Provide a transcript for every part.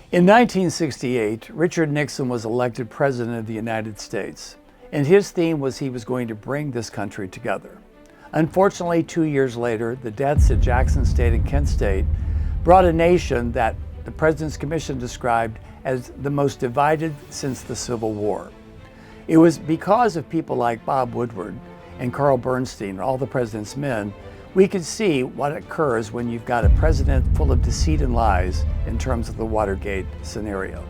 In 1968, Richard Nixon was elected President of the United States, and his theme was he was going to bring this country together. Unfortunately, 2 years later, the deaths at Jackson State and Kent State brought a nation that the President's Commission described as the most divided since the Civil War. It was because of people like Bob Woodward and Carl Bernstein and all the President's men, we could see what occurs when you've got a president full of deceit and lies in terms of the Watergate scenario.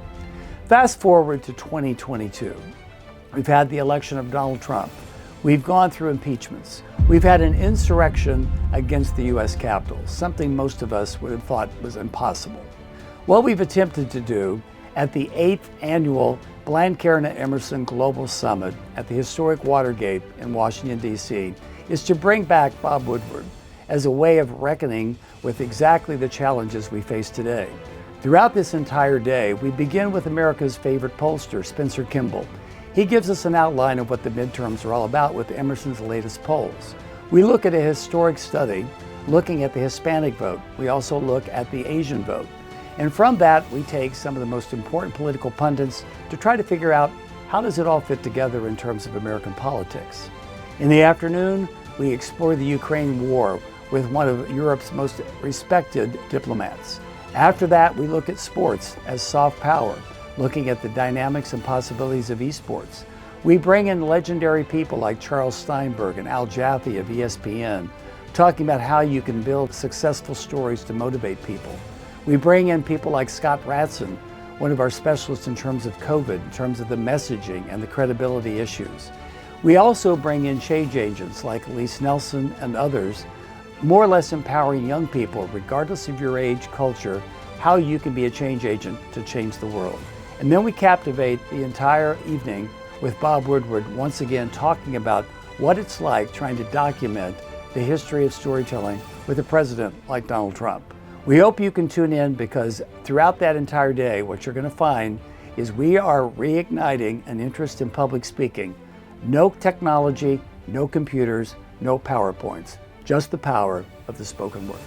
Fast forward to 2022. We've had the election of Donald Trump. We've gone through impeachments. We've had an insurrection against the U.S. Capitol, something most of us would have thought was impossible. What we've attempted to do at the 8th annual Blanquerna Emerson Global Summit at the historic Watergate in Washington, D.C., is to bring back Bob Woodward as a way of reckoning with exactly the challenges we face today. Throughout this entire day, we begin with America's favorite pollster, Spencer Kimball. He gives us an outline of what the midterms are all about with Emerson's latest polls. We look at a historic study looking at the Hispanic vote. We also look at the Asian vote. And from that, we take some of the most important political pundits to try to figure out how does it all fit together in terms of American politics. In the afternoon, we explore the Ukraine war with one of Europe's most respected diplomats. After that, we look at sports as soft power, looking at the dynamics and possibilities of esports. We bring in legendary people like Charles Steinberg and Al Jaffe of ESPN, talking about how you can build successful stories to motivate people. We bring in people like Scott Ratson, one of our specialists in terms of COVID, in terms of the messaging and the credibility issues. We also bring in change agents like Elise Nelson and others, more or less empowering young people, regardless of your age, culture, how you can be a change agent to change the world. And then we captivate the entire evening with Bob Woodward once again talking about what it's like trying to document the history of storytelling with a president like Donald Trump. We hope you can tune in because throughout that entire day, what you're going to find is we are reigniting an interest in public speaking. No technology, no computers, no PowerPoints, just the power of the spoken word.